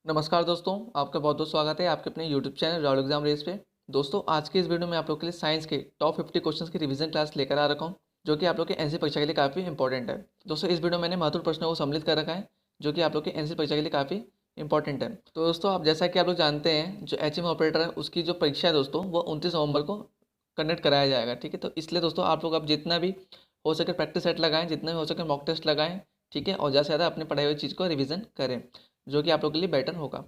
नमस्कार दोस्तों, आपका बहुत बहुत स्वागत है आपके अपने YouTube channel Rahul exam race पे। दोस्तों, आज की इस वीडियो में आप लोग के लिए साइंस के टॉप 50 क्वेश्चंस की रिवीजन क्लास लेकर आ रखा हूं, जो कि आप लोग के एनसी परीक्षा के लिए काफ़ी इंपॉर्टेंट है। दोस्तों, इस वीडियो में मैंने महत्वपूर्ण प्रश्नों को सम्मिलित कर रखा है, जो कि आप लोग के एनसी परीक्षा के लिए काफ़ी इंपॉर्टेंट है। तो दोस्तों, आप जैसा कि आप लोग जानते हैं, जो एचएम ऑपरेटर है उसकी जो परीक्षा है दोस्तों, वो 29 नवंबर को कंडक्ट कराया जाएगा। ठीक है, तो इसलिए दोस्तों आप लोग अब जितना भी हो सके प्रैक्टिस सेट लगाएं, जितना भी हो सके मॉक टेस्ट लगाएं। ठीक है, और ज़्यादा से ज़्यादा अपने पढ़ाई हुई चीज़ को रिवीजन करें, जो कि आप लोग के लिए बेटर होगा।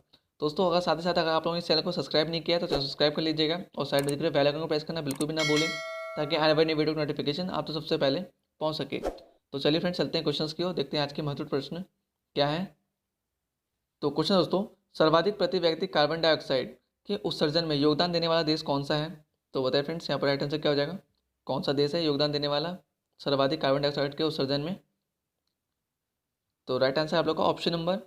दोस्तों, अगर साथ ही साथ अगर आप लोगों ने इस चैनल को सब्सक्राइब नहीं किया है तो चैनल सब्सक्राइब कर लीजिएगा और साइड में दिख रहे बेल आइकन को प्रेस करना बिल्कुल भी ना भूलें, ताकि आने वाली वीडियो की नोटिफिकेशन आप तो सबसे पहले पहुंच सके। तो चलिए फ्रेंड्स, चलते हैं क्वेश्चंस की ओर, देखते हैं आज के महत्वपूर्ण प्रश्न क्या है। तो क्वेश्चन दोस्तों, सर्वाधिक प्रति व्यक्ति कार्बन डाइऑक्साइड के उत्सर्जन में योगदान देने वाला देश कौन सा है? तो बताइए फ्रेंड्स, यहाँ पर राइट आंसर क्या हो जाएगा? कौन सा देश है योगदान देने वाला सर्वाधिक कार्बन डाइऑक्साइड के उत्सर्जन में? तो राइट आंसर आप लोग का ऑप्शन नंबर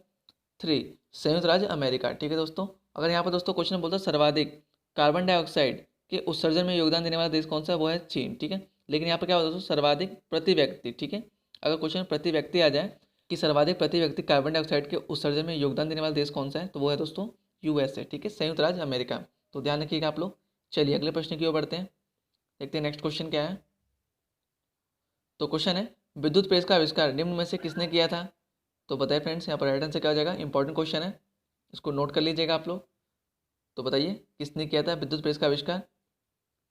3, संयुक्त राज्य अमेरिका। ठीक है दोस्तों, अगर यहाँ पर दोस्तों क्वेश्चन बोलता है सर्वाधिक कार्बन डाइऑक्साइड के उत्सर्जन में योगदान देने वाला देश कौन सा है, वो है चीन। ठीक है, लेकिन यहाँ पर क्या होता है दोस्तों, सर्वाधिक प्रति व्यक्ति। ठीक है, अगर क्वेश्चन प्रति व्यक्ति आ जाए कि सर्वाधिक प्रति व्यक्ति कार्बन डाइऑक्साइड के उत्सर्जन में योगदान देने वाला देश कौन सा है, तो वो है दोस्तों यूएसए। ठीक है, संयुक्त राज्य अमेरिका। तो ध्यान रखिएगा आप लोग। चलिए अगले प्रश्न की ओर बढ़ते हैं, देखते हैं नेक्स्ट क्वेश्चन क्या है। तो क्वेश्चन है, विद्युत प्रेस का आविष्कार निम्न में से किसने किया था? तो बताइए फ्रेंड्स, यहाँ पर राइट आंसर क्या हो जाएगा? इंपॉर्टेंट क्वेश्चन है, इसको नोट कर लीजिएगा आप लोग। तो बताइए किसने किया था विद्युत प्रेस का आविष्कार?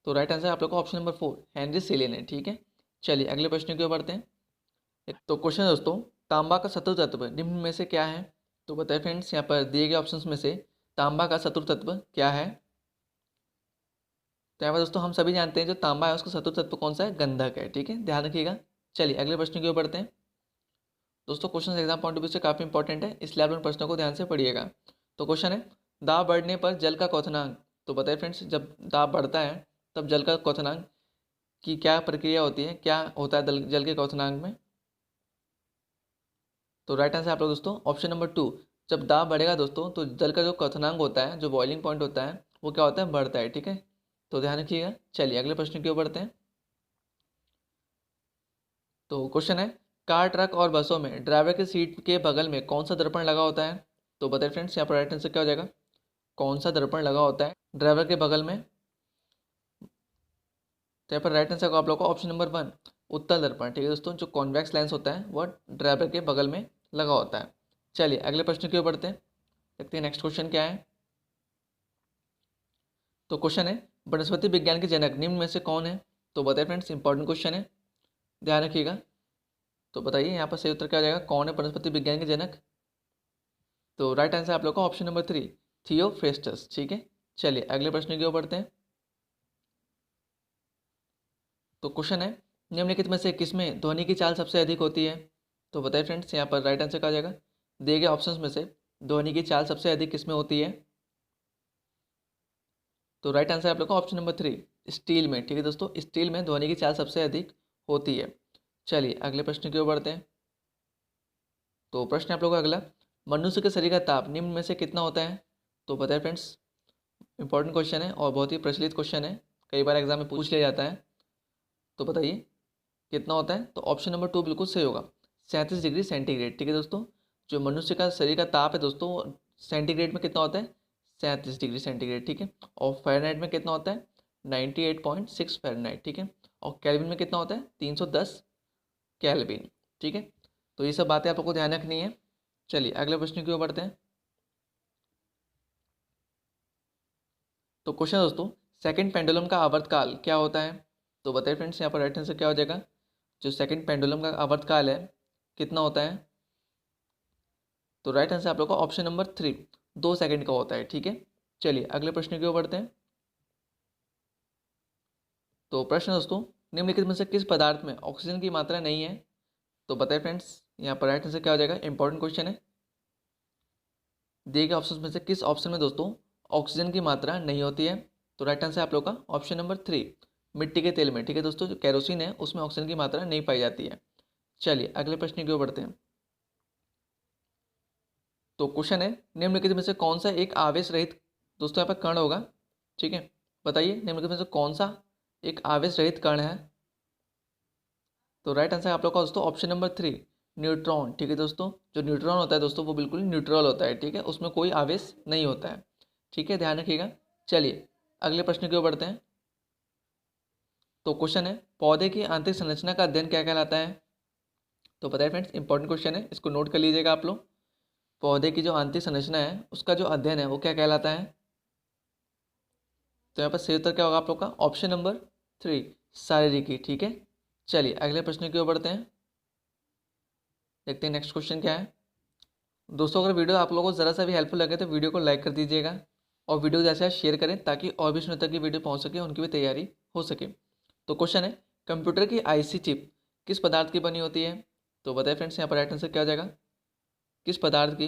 तो राइट आंसर आप लोग का ऑप्शन नंबर 4, हेनरी सेले ने। ठीक है, चलिए अगले प्रश्न की ओर बढ़ते हैं। तो क्वेश्चन दोस्तों, तांबा का शत्रु तत्व निम्न में से क्या है? तो बताइए फ्रेंड्स, यहाँ पर दिए गए ऑप्शंस में से तांबा का शत्रु तत्व क्या है? तो यहाँ पर दोस्तों हम सभी जानते हैं जो तांबा है उसका शत्रु तत्व कौन सा है? गंधक है। ठीक है, ध्यान रखिएगा। चलिए अगले प्रश्न की ओर बढ़ते हैं। दोस्तों, question exam point of view से काफ़ी इंपॉर्टेंट है, इसलिए आप इन प्रश्नों को ध्यान से पढ़िएगा। तो क्वेश्चन है, दाब बढ़ने पर जल का क्वथनांक। तो बताइए फ्रेंड्स, जब दाब बढ़ता है तब जल का क्वथनांक की क्या प्रक्रिया होती है, क्या होता है जल के क्वथनांक में? तो राइट आंसर आप लोग दोस्तों ऑप्शन नंबर 2, जब दाब बढ़ेगा दोस्तों तो जल का जो क्वथनांक होता है, जो बॉइलिंग पॉइंट होता है, वो क्या होता है? बढ़ता है। ठीक है, तो ध्यान रखिएगा। चलिए अगले प्रश्न की ओर बढ़ते हैं। तो क्वेश्चन है, कार, ट्रक और बसों में ड्राइवर के सीट के बगल में कौन सा दर्पण लगा होता है? तो बताइए फ्रेंड्स, यहाँ पर राइट आंसर क्या हो जाएगा? कौन सा दर्पण लगा होता है ड्राइवर के बगल में? तो यहाँ पर राइट आंसर आप लोग को ऑप्शन नंबर 1, उत्तल दर्पण। ठीक है दोस्तों, जो कॉन्वेक्स लेंस होता है वह ड्राइवर के बगल में लगा होता है। चलिए अगले प्रश्न की ओर बढ़ते हैं, देखते हैं नेक्स्ट क्वेश्चन क्या है। तो क्वेश्चन है, वनस्पति विज्ञान के जनक निम्न में से कौन है? तो बताइए फ्रेंड्स, इंपॉर्टेंट क्वेश्चन है, ध्यान रखिएगा। तो बताइए यहाँ पर सही उत्तर क्या हो जाएगा? कौन है वनस्पति विज्ञान के जनक? तो राइट आंसर आप लोग का ऑप्शन नंबर 3, थियोफ्रेस्टस। ठीक है, चलिए अगले प्रश्न की ओर बढ़ते हैं। तो क्वेश्चन है, निम्नलिखित में से किसमें ध्वनि की चाल सबसे अधिक होती है? तो बताइए फ्रेंड्स, यहाँ पर राइट आंसर क्या हो जाएगा? दिए गए ऑप्शंस में से ध्वनि की चाल सबसे अधिक किसमें होती है? तो राइट आंसर आप लोग का ऑप्शन नंबर 3, स्टील में। ठीक है दोस्तों, स्टील में ध्वनि की चाल सबसे अधिक होती है। चलिए अगले प्रश्न की ओर बढ़ते हैं। तो प्रश्न आप लोग का अगला, मनुष्य के शरीर का ताप निम्न में से कितना होता है? तो बताइए फ्रेंड्स, इंपॉर्टेंट क्वेश्चन है और बहुत ही प्रचलित क्वेश्चन है, कई बार एग्जाम में पूछ लिया जाता है। तो बताइए कितना होता है? तो ऑप्शन नंबर 2 बिल्कुल सही होगा, 37 डिग्री सेंटीग्रेड। ठीक है दोस्तों, जो मनुष्य का शरीर का ताप है दोस्तों, सेंटीग्रेड में कितना होता है? 37 डिग्री सेंटीग्रेड। ठीक है, और फ़ारेनहाइट में कितना होता है? 98.6 फ़ारेनहाइट। ठीक है, और केल्विन में कितना होता है? 310 केल्विन। ठीक है, तो ये सब बातें आप लोग को ध्यान रखनी है। चलिए अगले प्रश्न की ओर बढ़ते हैं। तो क्वेश्चन दोस्तों, सेकंड पेंडुलम का आवर्तकाल क्या होता है? तो बताइए फ्रेंड्स, यहाँ पर राइट आंसर क्या हो जाएगा? जो सेकंड पेंडुलम का आवर्तकाल है कितना होता है? तो राइट आंसर आप लोग का ऑप्शन नंबर 3, 2 सेकंड का होता है। ठीक है, चलिए अगले प्रश्न की ओर बढ़ते हैं। तो प्रश्न दोस्तों, निम्नलिखित में से किस पदार्थ में ऑक्सीजन की मात्रा नहीं है? तो बताइए फ्रेंड्स, यहाँ पर राइट आंसर क्या हो जाएगा? इंपॉर्टेंट क्वेश्चन है, दिए गए ऑप्शन में से किस ऑप्शन में दोस्तों ऑक्सीजन की मात्रा नहीं होती है? तो राइट आंसर आप लोग का ऑप्शन नंबर 3, मिट्टी के तेल में। ठीक है दोस्तों, जो कैरोसिन है उसमें ऑक्सीजन की मात्रा नहीं पाई जाती है। चलिए अगले प्रश्न की ओर बढ़ते हैं। तो क्वेश्चन है, निम्नलिखित में से कौन सा एक आवेश रहित, दोस्तों यहाँ पर कण होगा। ठीक है, बताइए निम्नलिखित में से कौन सा एक आवेश रहित कण है? तो राइट आंसर आप लोग का दोस्तों ऑप्शन नंबर 3, न्यूट्रॉन। ठीक है दोस्तों, जो न्यूट्रॉन होता है दोस्तों वो बिल्कुल न्यूट्रल होता है। ठीक है, उसमें कोई आवेश नहीं होता है। ठीक है, ध्यान रखिएगा। चलिए अगले प्रश्न की ओर बढ़ते हैं। तो क्वेश्चन है, पौधे की आंतरिक संरचना का अध्ययन क्या कहलाता है? तो पता है फ्रेंड्स, इंपॉर्टेंट क्वेश्चन है, इसको नोट कर लीजिएगा आप लोग। पौधे की जो आंतरिक संरचना है उसका जो अध्ययन है वो क्या कहलाता है? तो यहाँ पर सही उत्तर क्या होगा आप लोग का? Option number 3, शारीरिकी। ठीक है, चलिए अगले प्रश्न की ओर बढ़ते हैं। देखते हैं नेक्स्ट क्वेश्चन क्या है। दोस्तों अगर वीडियो आप लोगों को ज़रा सा भी हेल्पफुल लगे तो वीडियो को लाइक कर दीजिएगा और वीडियो जैसे शेयर करें ताकि और भी स्टूडेंट तक की वीडियो पहुंच सके, उनकी भी तैयारी हो सके। तो क्वेश्चन है, कंप्यूटर की आईसी चिप किस पदार्थ की बनी होती है? तो बताइए फ्रेंड्स, यहाँ पर राइट आंसर क्या हो जाएगा? किस पदार्थ की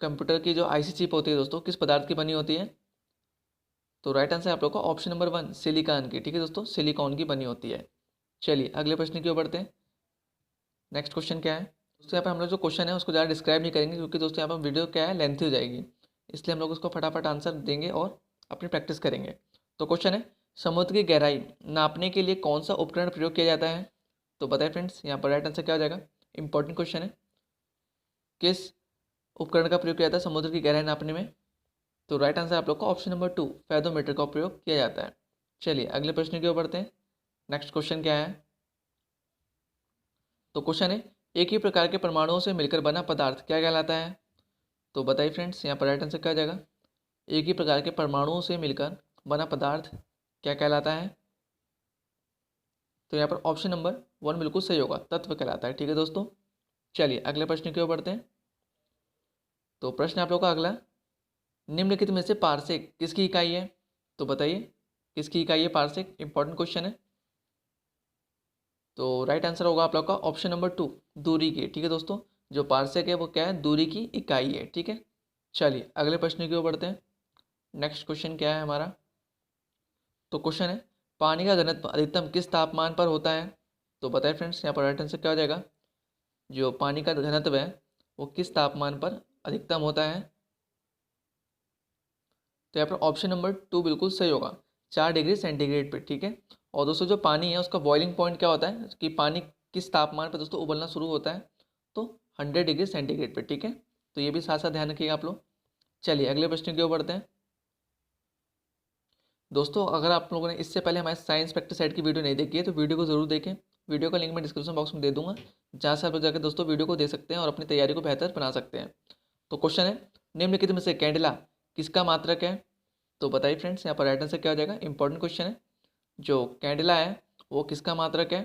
कंप्यूटर की जो आईसी चिप होती है दोस्तों किस पदार्थ की बनी होती है? तो राइट आंसर आप लोग का ऑप्शन नंबर 1, सिलिकॉन की। ठीक है दोस्तों, सिलिकॉन की बनी होती है। चलिए अगले प्रश्न की ओर बढ़ते हैं। नेक्स्ट क्वेश्चन क्या है दोस्तों? यहाँ पर हम लोग जो क्वेश्चन है उसको ज़्यादा डिस्क्राइब नहीं करेंगे क्योंकि दोस्तों यहाँ पर वीडियो क्या है, लेंथी हो जाएगी, इसलिए हम लोग उसको फटाफट आंसर देंगे और अपनी प्रैक्टिस करेंगे। तो क्वेश्चन है, समुद्र की गहराई नापने के लिए कौन सा उपकरण प्रयोग किया जाता है? तो बताए फ्रेंड्स, यहाँ पर राइट आंसर क्या हो जाएगा? इंपॉर्टेंट क्वेश्चन है, किस उपकरण का प्रयोग किया जाता है समुद्र की गहराई नापने में? तो राइट आंसर आप लोग का ऑप्शन नंबर 2, फेदोमीटर का प्रयोग किया जाता है। चलिए अगले प्रश्न की ओर बढ़ते हैं। नेक्स्ट क्वेश्चन क्या है? तो क्वेश्चन है, एक ही प्रकार के परमाणुओं से मिलकर बना पदार्थ क्या कहलाता है? तो बताइए फ्रेंड्स, यहाँ पर राइट आंसर क्या हो जाएगा? एक ही प्रकार के परमाणुओं से मिलकर बना पदार्थ क्या कहलाता है? तो यहाँ पर ऑप्शन नंबर 1 बिल्कुल सही होगा, तत्व कहलाता है। ठीक है दोस्तों, चलिए अगले प्रश्न की ओर बढ़ते हैं। तो प्रश्न आप लोग का अगला, निम्नलिखित में से पारसेक किसकी इकाई है? तो बताइए किसकी इकाई है पारसेक? इंपॉर्टेंट क्वेश्चन है। तो राइट आंसर होगा आप लोग का ऑप्शन नंबर 2, दूरी की। ठीक है दोस्तों, जो पारसेक है वो क्या है? दूरी की इकाई है। ठीक है, चलिए अगले प्रश्न की ओर बढ़ते हैं। नेक्स्ट क्वेश्चन क्या है हमारा? तो क्वेश्चन है, पानी का घनत्व अधिकतम किस तापमान पर होता है? तो बताए फ्रेंड्स, यहाँ पर राइट आंसर क्या हो जाएगा? जो पानी का घनत्व है वो किस तापमान पर अधिकतम होता है? तो यहाँ पर ऑप्शन नंबर 2 बिल्कुल सही होगा, 4 डिग्री सेंटीग्रेड पे। ठीक है, और दोस्तों जो पानी है उसका बॉइलिंग पॉइंट क्या होता है कि पानी किस तापमान पर दोस्तों उबलना शुरू होता है? तो 100 डिग्री सेंटीग्रेड पे। ठीक है, तो ये भी साथ साथ ध्यान रखिएगा आप लोग। चलिए अगले प्रश्न की ओर बढ़ते हैं। दोस्तों अगर आप लोगों ने इससे पहले हमारे साइंस प्रैक्टिस साइट की वीडियो नहीं देखी है तो वीडियो को ज़रूर देखें। वीडियो का लिंक मैं डिस्क्रिप्शन बॉक्स में दे दूंगा, जहाँ से आप लोग जाकर दोस्तों वीडियो को देख सकते हैं और अपनी तैयारी को बेहतर बना सकते हैं। तो क्वेश्चन है, निम्नलिखित में से कैंडिला किसका मात्रक है? तो बताइए फ्रेंड्स, यहाँ पर राइट आंसर क्या हो जाएगा? इंपॉर्टेंट क्वेश्चन है, जो कैंडिला है वो किसका मात्रक है?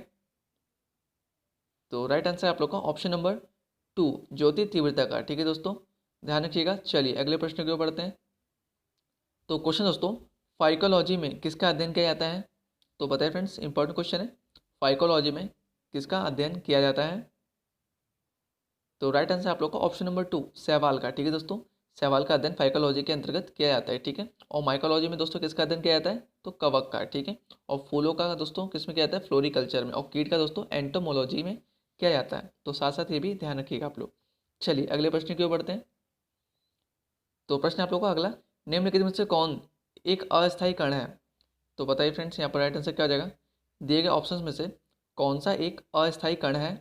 तो राइट आंसर आप लोग का ऑप्शन नंबर 2, ज्योति तीव्रता का। ठीक है दोस्तों, ध्यान रखिएगा। चलिए अगले प्रश्न की ओर बढ़ते हैं। तो क्वेश्चन दोस्तों, फाइकोलॉजी में किसका अध्ययन किया जाता है? तो बताइए फ्रेंड्स, इंपॉर्टेंट क्वेश्चन है, फाइकोलॉजी में किसका अध्ययन किया जाता है? तो राइट आंसर आप लोग का ऑप्शन नंबर 2, सहवाल का। ठीक है दोस्तों, सहवाल का अध्ययन फाइकोलॉजी के अंतर्गत किया जाता है। ठीक है, और माइकोलॉजी में दोस्तों किसका अध्ययन किया जाता है? तो कवक का। ठीक है, और फूलों का दोस्तों किस में किया जाता है? फ्लोरिकल्चर में। और कीट का दोस्तों एंटोमोलॉजी में किया जाता है। तो साथ साथ ये भी ध्यान रखिएगा आप लोग। चलिए अगले प्रश्न की ओर बढ़ते हैं। तो प्रश्न आप लोग का अगला, निम्नलिखित में से कौन एक अस्थायी कण है? तो बताइए फ्रेंड्स, यहाँ पर राइट आंसर क्या हो जाएगा? दिए गए ऑप्शंस में से कौन सा एक अस्थायी कण है?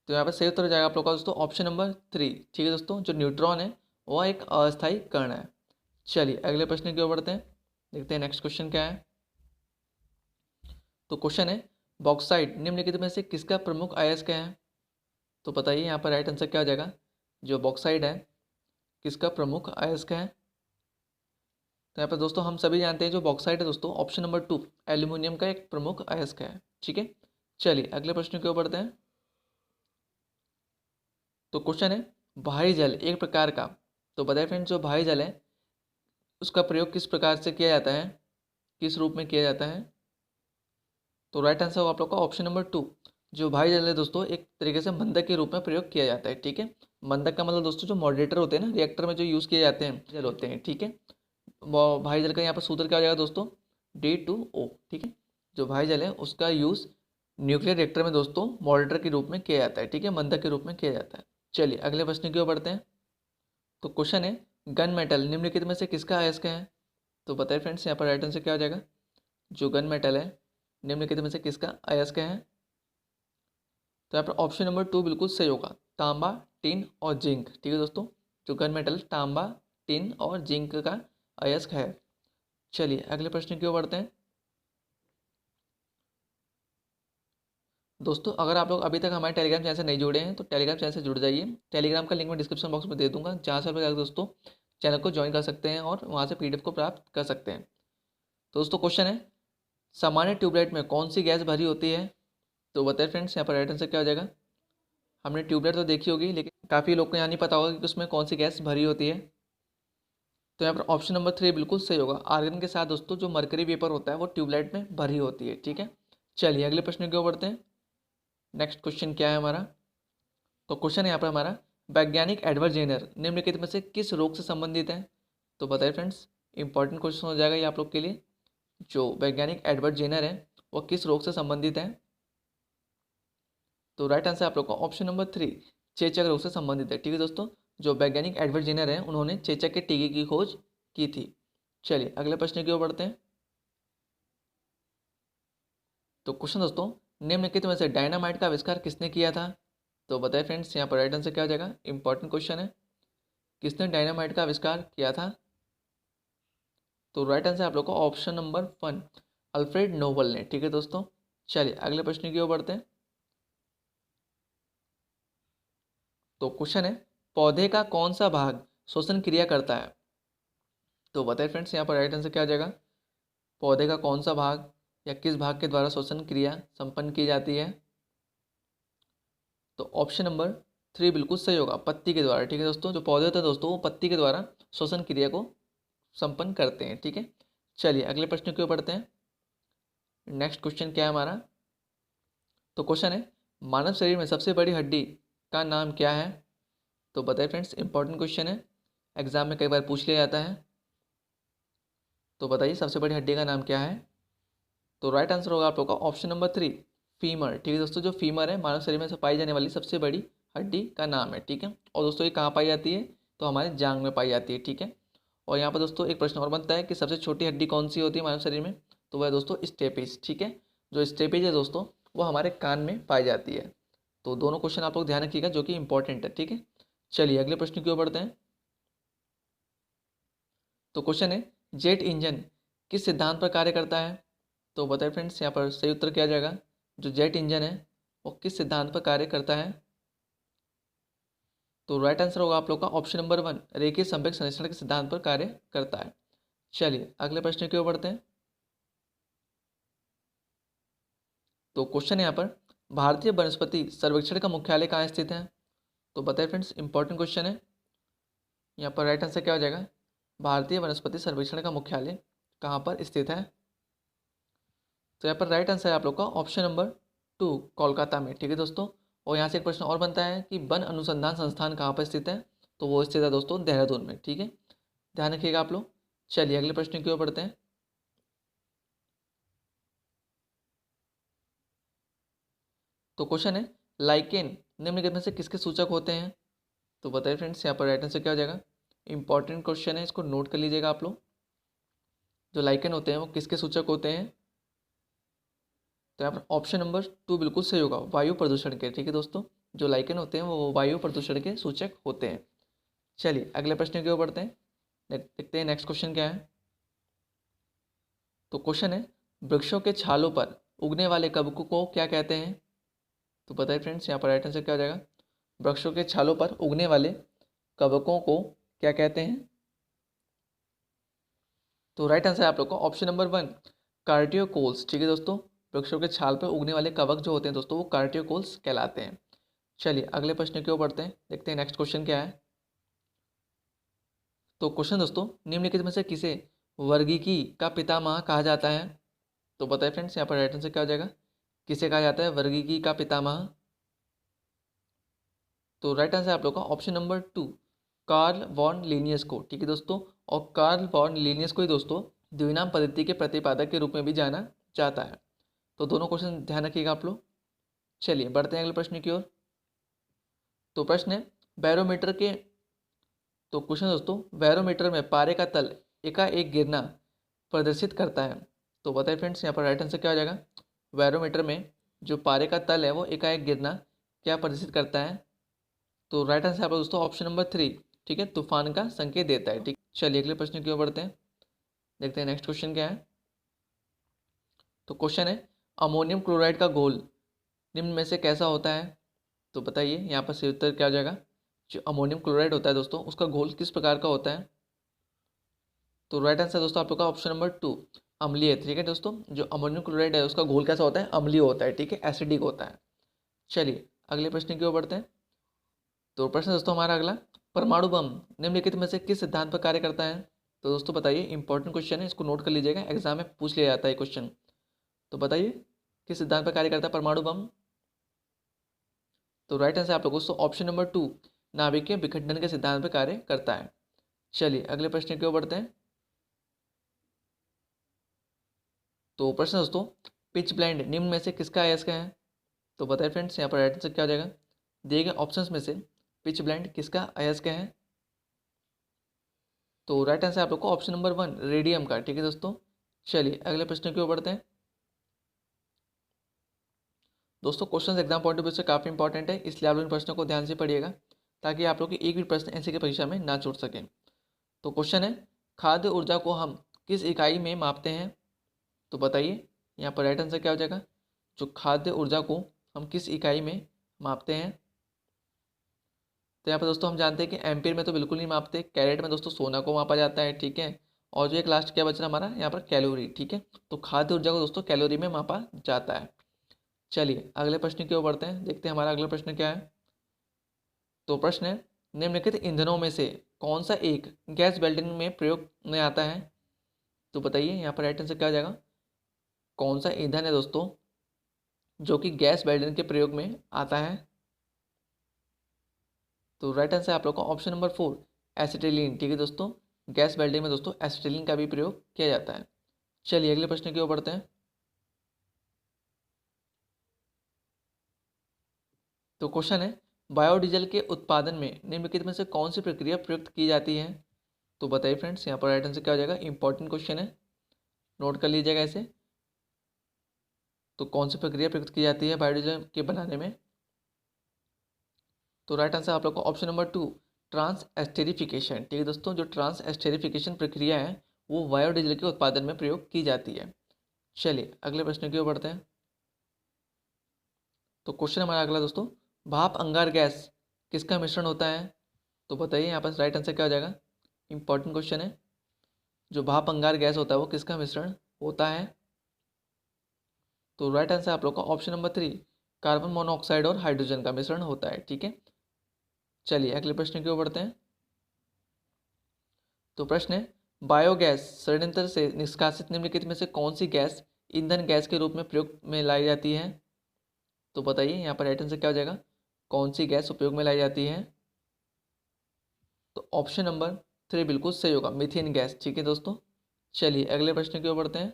तो यहाँ पर सही उत्तर हो जाएगा आप लोग का दोस्तों ऑप्शन नंबर 3। ठीक है दोस्तों, जो न्यूट्रॉन है वह एक अस्थायी कण है। चलिए अगले प्रश्न की ओर बढ़ते हैं। देखते हैं नेक्स्ट क्वेश्चन क्या है। तो क्वेश्चन है, बॉक्साइट निम्नलिखित में से किसका प्रमुख अयस्क है? तो बताइए यहाँ पर राइट आंसर क्या हो जाएगा? जो बॉक्साइट है किसका प्रमुख अयस्क है? तो यहाँ पर दोस्तों हम सभी जानते हैं जो बॉक्साइट है दोस्तों ऑप्शन नंबर 2, एल्यूमिनियम का एक प्रमुख अयस्क है। ठीक है, चलिए अगले प्रश्न की ओर बढ़ते हैं। तो क्वेश्चन है, भारी जल एक प्रकार का। तो बताइए फ्रेंड्स, जो भारी जल है उसका प्रयोग किस प्रकार से किया जाता है, किस रूप में किया जाता है? तो राइट आंसर होगा आप लोग का ऑप्शन नंबर 2, जो भारी जल है दोस्तों एक तरीके से मंदक के रूप में प्रयोग किया जाता है। ठीक है, मंदक का मतलब दोस्तों जो मॉडरेटर होते हैं ना रिएक्टर में जो यूज़ किए जाते हैं जल होते हैं। ठीक है, वो भारी जल का यहाँ पर सूत्र क्या हो जाएगा दोस्तों? D2O। ठीक है, जो भारी जल है उसका यूज़ न्यूक्लियर रिएक्टर में दोस्तों मॉडरेटर के रूप में किया जाता है। ठीक है, मंदक के रूप में किया जाता है। चलिए अगले प्रश्न की ओर बढ़ते हैं। तो क्वेश्चन है, गन मेटल निम्नलिखित में से किसका अयस्क है? तो बताइए फ्रेंड्स, यहाँ पर राइट आंसर क्या हो जाएगा? जो गन मेटल है निम्नलिखित में से किसका अयस्क है? तो यहाँ पर ऑप्शन नंबर 2 बिल्कुल सही होगा, तांबा, टिन और जिंक। ठीक है दोस्तों, जो गन मेटल तांबा, टिन और जिंक का अयस्क है। चलिए अगले प्रश्न की ओर बढ़ते हैं। दोस्तों अगर आप लोग अभी तक हमारे टेलीग्राम चैनल से नहीं जुड़े हैं तो टेलीग्राम चैनल से जुड़ जाइए। टेलीग्राम का लिंक मैं डिस्क्रिप्शन बॉक्स में दे दूंगा, जहाँ से आप लोग दोस्तों चैनल को ज्वाइन कर सकते हैं और वहाँ से पीडीएफ को प्राप्त कर सकते हैं। तो दोस्तों क्वेश्चन है, सामान्य ट्यूबलाइट में कौन सी गैस भरी होती है? तो बताइए फ्रेंड्स, यहाँ पर राइट आंसर क्या हो जाएगा? हमने ट्यूबलाइट तो देखी होगी, लेकिन काफ़ी लोग को यहाँ नहीं पता होगा कि उसमें कौन सी गैस भरी होती है। तो यहाँ पर ऑप्शन नंबर 3 बिल्कुल सही होगा। आर्गन के साथ दोस्तों जो मरकरी वेपर होता है वो ट्यूबलाइट में भरी होती है। ठीक है, चलिए अगले प्रश्न की ओर बढ़ते हैं। नेक्स्ट क्वेश्चन क्या है हमारा? तो क्वेश्चन है यहाँ पर हमारा, वैज्ञानिक एडवर्ड जेनर निम्नलिखित में से किस रोग से संबंधित है? तो बताइए फ्रेंड्स, इंपॉर्टेंट क्वेश्चन हो जाएगा ये आप लोग के लिए। जो वैज्ञानिक एडवर्ड जेनर है वो किस रोग से संबंधित है? तो राइट आंसर आप लोग का ऑप्शन नंबर 3, चेचक रोग से संबंधित है। ठीक है दोस्तों, जो वैज्ञानिक एडवर्ड जेनर है उन्होंने चेचक के टीके की खोज की थी। चलिए अगले प्रश्न की ओर बढ़ते हैं। तो क्वेश्चन दोस्तों, निम्नलिखित में से डायनामाइट का आविष्कार किसने किया था? तो बताइए फ्रेंड्स, यहाँ पर राइट आंसर क्या हो जाएगा? इंपॉर्टेंट क्वेश्चन है, किसने डायनामाइट का आविष्कार किया था? तो राइट आंसर आप लोग को ऑप्शन नंबर 1, अल्फ्रेड नोबल ने। ठीक है दोस्तों, चलिए अगले प्रश्न की ओर बढ़ते हैं। तो क्वेश्चन है, पौधे का कौन सा भाग श्वसन क्रिया करता है? तो बताइए फ्रेंड्स, यहाँ पर राइट आंसर क्या आ जाएगा? पौधे का कौन सा भाग या किस भाग के द्वारा श्वसन क्रिया संपन्न की जाती है? तो ऑप्शन नंबर 3 बिल्कुल सही होगा, पत्ती के द्वारा। ठीक है दोस्तों, जो पौधे होते हैं दोस्तों वो पत्ती के द्वारा श्वसन क्रिया को संपन्न करते हैं। ठीक है, चलिए अगले प्रश्न की ओर बढ़ते हैं। नेक्स्ट क्वेश्चन क्या है हमारा? तो क्वेश्चन है, मानव शरीर में सबसे बड़ी हड्डी का नाम क्या है? तो बताइए फ्रेंड्स, इंपॉर्टेंट क्वेश्चन है, एग्जाम में कई बार पूछ लिया जाता है। तो बताइए सबसे बड़ी हड्डी का नाम क्या है? तो राइट आंसर होगा आप लोग का ऑप्शन नंबर 3, फीमर। ठीक है दोस्तों, जो फीमर है मानव शरीर में से पाई जाने वाली सबसे बड़ी हड्डी का नाम है। ठीक है, और दोस्तों ये कहाँ पाई जाती है? तो हमारे जांग में पाई जाती है। ठीक है, और यहाँ पर दोस्तों एक प्रश्न और बनता है कि सबसे छोटी हड्डी कौन सी होती है मानव शरीर में? तो वह दोस्तों स्टेपिस। ठीक है, जो स्टेपिस है दोस्तों वो हमारे कान में पाई जाती है। तो दोनों क्वेश्चन आप लोग ध्यान रखिएगा जो कि इंपॉर्टेंट है। ठीक है, चलिए अगले प्रश्न की ओर बढ़ते हैं। तो क्वेश्चन है, जेट इंजन किस सिद्धांत पर कार्य करता है? तो बताइए फ्रेंड्स, यहाँ पर सही उत्तर क्या आ जाएगा? जो जेट इंजन है वो किस सिद्धांत पर कार्य करता है? तो राइट आंसर होगा आप लोग का ऑप्शन नंबर 1, रेखीय संवेग संरक्षण के सिद्धांत पर कार्य करता है। चलिए अगले प्रश्न की ओर बढ़ते हैं। तो क्वेश्चन है यहाँ पर, भारतीय वनस्पति सर्वेक्षण का मुख्यालय कहाँ स्थित है? तो बताइए फ्रेंड्स, इंपॉर्टेंट क्वेश्चन है, यहाँ पर राइट आंसर क्या हो जाएगा? भारतीय वनस्पति सर्वेक्षण का मुख्यालय कहाँ पर स्थित है? तो यहाँ पर राइट आंसर है आप लोग का ऑप्शन नंबर 2, कोलकाता में। ठीक है दोस्तों, और यहाँ से एक प्रश्न और बनता है कि वन अनुसंधान संस्थान कहाँ पर स्थित है? तो वो स्थित है दोस्तों देहरादून में। ठीक है, ध्यान रखिएगा आप लोग। चलिए अगले प्रश्न की ओर बढ़ते हैं। तो क्वेश्चन है, लाइकेन निम्नलिखित में से किसके सूचक होते हैं? तो बताइए फ्रेंड्स, यहाँ पर राइट आंसर क्या हो जाएगा? इंपॉर्टेंट क्वेश्चन है, इसको नोट कर लीजिएगा आप लोग। जो लाइकेन होते हैं वो किसके सूचक होते हैं? तो यहाँ पर ऑप्शन नंबर 2 बिल्कुल सही होगा, वायु प्रदूषण के। ठीक है दोस्तों, जो लाइकेन होते हैं वो वायु प्रदूषण के सूचक होते हैं। चलिए अगले प्रश्न की ओर बढ़ते हैं, देखते हैं नेक्स्ट क्वेश्चन क्या है। तो क्वेश्चन है, वृक्षों के छालों पर उगने वाले कवकों को क्या कहते हैं? तो बताइए फ्रेंड्स, यहाँ पर राइट आंसर क्या हो जाएगा? वृक्षों के छालों पर उगने वाले कवकों को क्या कहते हैं? तो राइट आंसर है आप लोग को ऑप्शन नंबर 1, कार्टियोकोल्स। ठीक है दोस्तों, वृक्षों के छाल पर उगने वाले कवक जो होते हैं दोस्तों वो कार्टियोकोल्स कहलाते हैं। चलिए अगले प्रश्न की ओर बढ़ते हैं, देखते हैं नेक्स्ट क्वेश्चन क्या है। तो क्वेश्चन दोस्तों, निम्नलिखित में से किसे वर्गीकी का पितामह कहा जाता है? तो बताइए फ्रेंड्स, यहाँ पर राइट आंसर क्या हो जाएगा? किसे कहा जाता है वर्गीकी का पितामह? तो राइट आंसर आप लोग का option number 2, Carl von Linnaeus को। ठीक है दोस्तों, और कार्ल वॉन लिनियस को ही दोस्तों द्विनाम पद्धति के प्रतिपादक के रूप में भी जाना जाता है। तो दोनों क्वेश्चन ध्यान रखिएगा आप लोग। चलिए बढ़ते हैं अगले प्रश्न की ओर। तो प्रश्न है, बैरोमीटर के, तो क्वेश्चन दोस्तों, बैरोमीटर में पारे का तल एकाएक गिरना प्रदर्शित करता है। तो बताइए फ्रेंड्स, यहाँ पर राइट आंसर क्या हो जाएगा? बैरोमीटर में जो पारे का तल है वो एकाएक गिरना क्या प्रदर्शित करता है? तो राइट आंसर आपका दोस्तों ऑप्शन नंबर 3, ठीक है, तूफान का संकेत देता है। ठीक, चलिए अगले प्रश्न की ओर बढ़ते हैं, देखते हैं नेक्स्ट क्वेश्चन क्या है। तो क्वेश्चन है, अमोनियम क्लोराइड का घोल निम्न में से कैसा होता है? तो बताइए यहाँ पर सही उत्तर क्या हो जाएगा। जो अमोनियम क्लोराइड होता है दोस्तों, उसका घोल किस प्रकार का होता है? तो राइट आंसर दोस्तों आप लोग का ऑप्शन नंबर 2, अम्लीय। ठीक है दोस्तों, जो अमोनियम क्लोराइड है उसका घोल कैसा होता है? अम्लीय होता है, ठीक है, एसिडिक होता है। चलिए अगले प्रश्न की ओर बढ़ते हैं। तो प्रश्न दोस्तों हमारा अगला, परमाणु बम निम्नलिखित में से किस सिद्धांत पर कार्य करता है? तो दोस्तों बताइए, इंपॉर्टेंट क्वेश्चन है, इसको नोट कर लीजिएगा, एग्जाम में पूछ लिया जाता है क्वेश्चन। तो बताइए किस सिद्धांत पर कार्य करता है परमाणु बम? तो राइट आंसर आप लोगों को ऑप्शन नंबर 2, नाभिकीय विखंडन के सिद्धांत पर कार्य करता है। चलिए अगले प्रश्न की ओर बढ़ते हैं। तो प्रश्न दोस्तों, पिच ब्लेंड निम्न में से किसका अयस्क है? तो बताइए फ्रेंड्स, यहाँ पर राइट आंसर क्या हो जाएगा? दिए गए ऑप्शंस में से पिच ब्लेंड किसका अयस्क है? तो राइट आंसर आप लोग को ऑप्शन नंबर 1, रेडियम का। ठीक है दोस्तों, चलिए अगले प्रश्न की ओर बढ़ते हैं। दोस्तों question exam point of view से काफ़ी इंपॉर्टेंट है, इसलिए आप लोग इन प्रश्नों को ध्यान से पढ़िएगा ताकि आप लोग के एक भी प्रश्न ऐसे की परीक्षा में ना छूट सके। तो क्वेश्चन है, खाद्य ऊर्जा को हम किस इकाई में मापते हैं? तो बताइए यहाँ पर राइट आंसर क्या हो जाएगा। जो खाद्य ऊर्जा को हम किस इकाई में मापते हैं? तो यहाँ पर दोस्तों हम जानते हैं कि एम्पीयर में तो बिल्कुल नहीं मापते, कैरेट में दोस्तों सोना को मापा जाता है। ठीक है, और जो एक लास्ट क्या बचा हमारा यहाँ पर, कैलोरी। ठीक है, तो खाद्य ऊर्जा को दोस्तों कैलोरी में मापा जाता है। चलिए अगले प्रश्न की ओर बढ़ते हैं, देखते हैं हमारा अगला प्रश्न क्या है। तो प्रश्न है, निम्नलिखित ईंधनों में से कौन सा एक गैस वेल्डिंग में प्रयोग में आता है? तो बताइए यहाँ पर राइट आंसर क्या हो जाएगा। कौन सा ईंधन है दोस्तों जो कि गैस वेल्डिंग के प्रयोग में आता है? तो राइट आंसर आप लोग का ऑप्शन नंबर 4, एसिटिलीन। ठीक है दोस्तों, गैस वेल्डिंग में दोस्तों एसिटिलीन का भी प्रयोग किया जाता है। चलिए अगले प्रश्न की ओर बढ़ते हैं। तो क्वेश्चन है, बायोडीजल के उत्पादन में निम्नलिखित में से कौन सी प्रक्रिया प्रयुक्त की जाती है? तो बताइए फ्रेंड्स, यहाँ पर राइट आंसर क्या हो जाएगा। इंपॉर्टेंट क्वेश्चन है, नोट कर लीजिएगा इसे। तो कौन सी प्रक्रिया प्रयुक्त की जाती है बायोडीजल के बनाने में? तो राइट आंसर आप लोग को ऑप्शन नंबर 2, ट्रांस एस्टेरिफिकेशन। ठीक है दोस्तों, जो ट्रांस एस्टेरिफिकेशन प्रक्रिया है वो बायोडीजल के उत्पादन में प्रयोग की जाती है। चलिए अगले प्रश्न की ओर बढ़ते हैं। तो क्वेश्चन हमारा अगला दोस्तों, भाप अंगार गैस किसका मिश्रण होता है? तो बताइए यहाँ पर राइट आंसर क्या हो जाएगा। इंपॉर्टेंट क्वेश्चन है, जो भाप अंगार गैस होता है वो किसका मिश्रण होता है? तो राइट आंसर आप लोग का ऑप्शन नंबर 3, कार्बन मोनोऑक्साइड और हाइड्रोजन का मिश्रण होता है। ठीक है, चलिए अगले प्रश्न की ओर बढ़ते हैं। तो प्रश्न है, बायोगैस संयंत्र से निष्कासित निम्नलिखित में से कौन सी गैस ईंधन गैस के रूप में प्रयोग में लाई जाती है? तो बताइए यहाँ पर राइट आंसर क्या हो जाएगा। कौन सी गैस उपयोग में लाई जाती है? तो ऑप्शन नंबर 3 बिल्कुल सही होगा, मीथेन गैस। ठीक है दोस्तों, चलिए अगले प्रश्न की ओर बढ़ते हैं।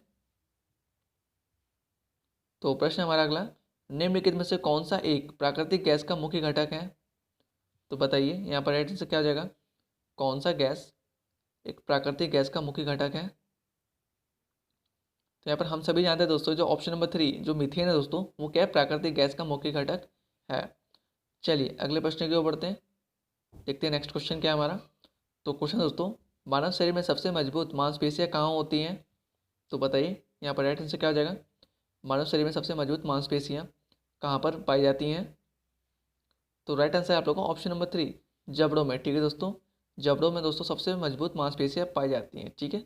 तो प्रश्न हमारा अगला, निम्नलिखित में से कौन सा एक प्राकृतिक गैस का मुख्य घटक है? तो बताइए यहाँ पर राइट आंसर क्या हो जाएगा। कौन सा गैस एक प्राकृतिक गैस का मुख्य घटक है? तो यहाँ पर हम सभी जानते हैं दोस्तों, जो ऑप्शन नंबर 3 जो मीथेन है दोस्तों, वो क्या है, प्राकृतिक गैस का मुख्य घटक है। चलिए अगले प्रश्न की ओर बढ़ते हैं, देखते हैं नेक्स्ट क्वेश्चन क्या है हमारा। तो क्वेश्चन दोस्तों, मानव शरीर में सबसे मजबूत मांसपेशियाँ कहाँ होती हैं? तो बताइए यहाँ पर राइट आंसर क्या हो जाएगा। मानव शरीर में सबसे मजबूत मांसपेशियाँ कहाँ पर पाई जाती हैं? तो राइट आंसर आप लोगों को ऑप्शन नंबर 3, जबड़ों में। ठीक है दोस्तों, जबड़ों में दोस्तों सबसे मजबूत मांसपेशियाँ पाई जाती हैं। ठीक है,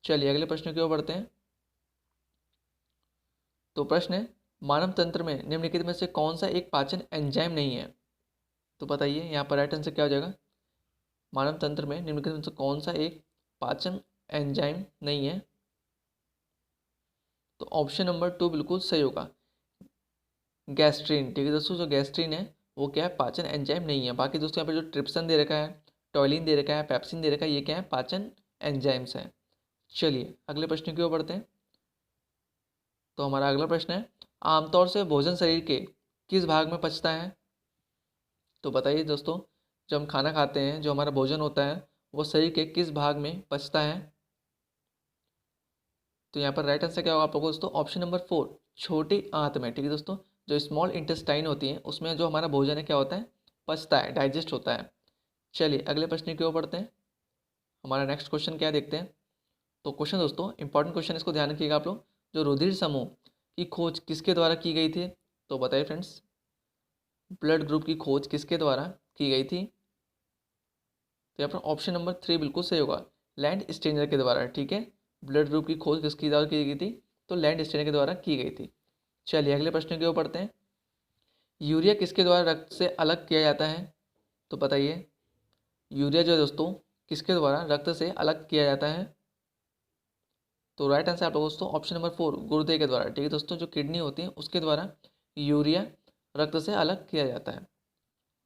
चलिए अगले प्रश्न की ओर बढ़ते हैं। तो प्रश्न है, मानव तंत्र में निम्नलिखित में से कौन सा एक पाचन एंजाइम नहीं है? तो बताइए यहाँ पर राइट आंसर क्या हो जाएगा। मानव तंत्र में निम्नलिखित में से कौन सा एक पाचन एंजाइम नहीं है? तो ऑप्शन नंबर 2 बिल्कुल सही होगा, गैस्ट्रीन। ठीक है दोस्तों, जो गैस्ट्रीन है वो क्या है, पाचन एंजाइम नहीं है। बाकी दोस्तों यहाँ पे जो ट्रिप्सन दे रखा है, टॉयलिन दे रखा है, पेप्सिन दे रखा है, ये क्या है, पाचन एंजाइम्स हैं। चलिए अगले प्रश्न की ओर बढ़ते हैं। तो हमारा अगला प्रश्न है, आमतौर से भोजन शरीर के किस भाग में पचता है? तो बताइए दोस्तों, जब हम खाना खाते हैं, जो हमारा भोजन होता है वो शरीर के किस भाग में पचता है? तो यहाँ पर राइट आंसर क्या होगा आप लोगों को दोस्तों, ऑप्शन नंबर 4, छोटी आंत में। ठीक है दोस्तों, जो स्मॉल इंटेस्टाइन होती है उसमें जो हमारा भोजन है क्या होता है, पचता है, डाइजेस्ट होता है। चलिए अगले प्रश्न की ओर बढ़ते हैं। हमारा नेक्स्ट क्वेश्चन क्या है देखते हैं। तो क्वेश्चन दोस्तों इंपॉर्टेंट क्वेश्चन, इसको ध्यान रखिएगा आप लोग। जो रुधिर समूह की खोज किसके द्वारा की गई थी, तो बताइए फ्रेंड्स, ब्लड ग्रुप की खोज किसके द्वारा की गई थी। तो यहाँ पर ऑप्शन नंबर 3 बिल्कुल सही होगा, लैंड स्टेनर के द्वारा। ठीक है, ब्लड ग्रुप की खोज किसके द्वारा की गई थी, तो लैंड स्टेनर के द्वारा की गई थी। चलिए अगले प्रश्न की ओर पढ़ते हैं। यूरिया किसके द्वारा रक्त से अलग किया जाता है, तो बताइए यूरिया जो है दोस्तों किसके द्वारा रक्त से अलग किया जाता है। तो राइट आंसर आप लोग दोस्तों ऑप्शन नंबर 4 गुर्दे के द्वारा। ठीक है दोस्तों, जो किडनी होती है उसके द्वारा यूरिया रक्त से अलग किया जाता है।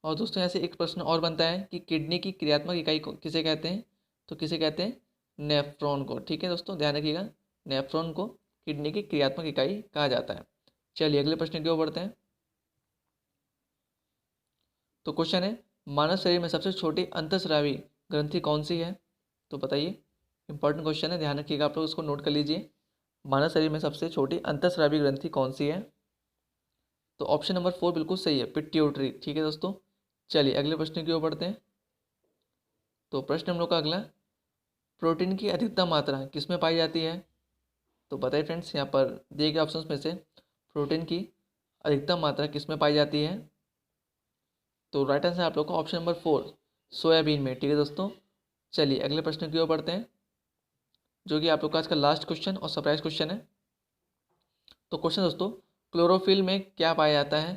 और दोस्तों ऐसे एक प्रश्न और बनता है कि किडनी की क्रियात्मक इकाई को किसे कहते हैं, तो किसे कहते हैं, नेफ्रॉन को। ठीक है दोस्तों, ध्यान रखिएगा, नेफ्रॉन को किडनी की क्रियात्मक इकाई कहा जाता है। चलिए अगले प्रश्न की ओर बढ़ते हैं। तो क्वेश्चन है, मानव शरीर में सबसे छोटी अंतःस्रावी ग्रंथि कौन सी है, तो बताइए। इंपॉर्टेंट क्वेश्चन है, ध्यान रखिएगा आप लोग, उसको नोट कर लीजिए। मानव शरीर में सबसे छोटी अंतःस्रावी ग्रंथि कौन सी है, तो ऑप्शन नंबर 4 बिल्कुल सही है, पिट्यूटरी। ठीक है दोस्तों, चलिए अगले प्रश्न की ओर बढ़ते हैं। तो प्रश्न हम लोग का अगला, प्रोटीन की अधिकतम मात्रा किसमें पाई जाती है, तो बताइए फ्रेंड्स, यहाँ पर दिए गए ऑप्शंस में से प्रोटीन की अधिकतम मात्रा किसमें पाई जाती है। तो राइट आंसर आप लोग को ऑप्शन नंबर 4 सोयाबीन में। ठीक है दोस्तों, चलिए अगले प्रश्न की ओर बढ़ते हैं, जो कि आप लोग का आज का लास्ट क्वेश्चन और सरप्राइज क्वेश्चन है। तो क्वेश्चन दोस्तों, क्लोरोफिल में क्या पाया जाता है।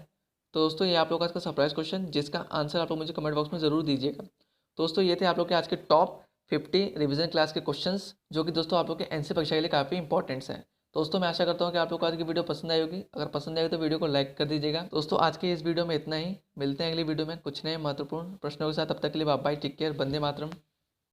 तो दोस्तों ये आप लोग का आज का सरप्राइज क्वेश्चन, जिसका आंसर आप लोग मुझे कमेंट बॉक्स में ज़रूर दीजिएगा। दोस्तों ये थे आप लोग के आज के टॉप 50 रिवीजन क्लास के क्वेश्चंस, जो कि दोस्तों आप लोग के एनसी परीक्षा के लिए काफ़ी इंपॉर्टेंट्स हैं। दोस्तों मैं आशा करता हूँ कि आप लोग को आज की वीडियो पसंद आई होगी। अगर पसंद आई तो वीडियो को लाइक कर दीजिएगा। दोस्तों आज के इस वीडियो में इतना ही, मिलते हैं अगली वीडियो में कुछ नए महत्वपूर्ण प्रश्नों के साथ। तब तक के लिए bye bye, take care, Vande Mataram.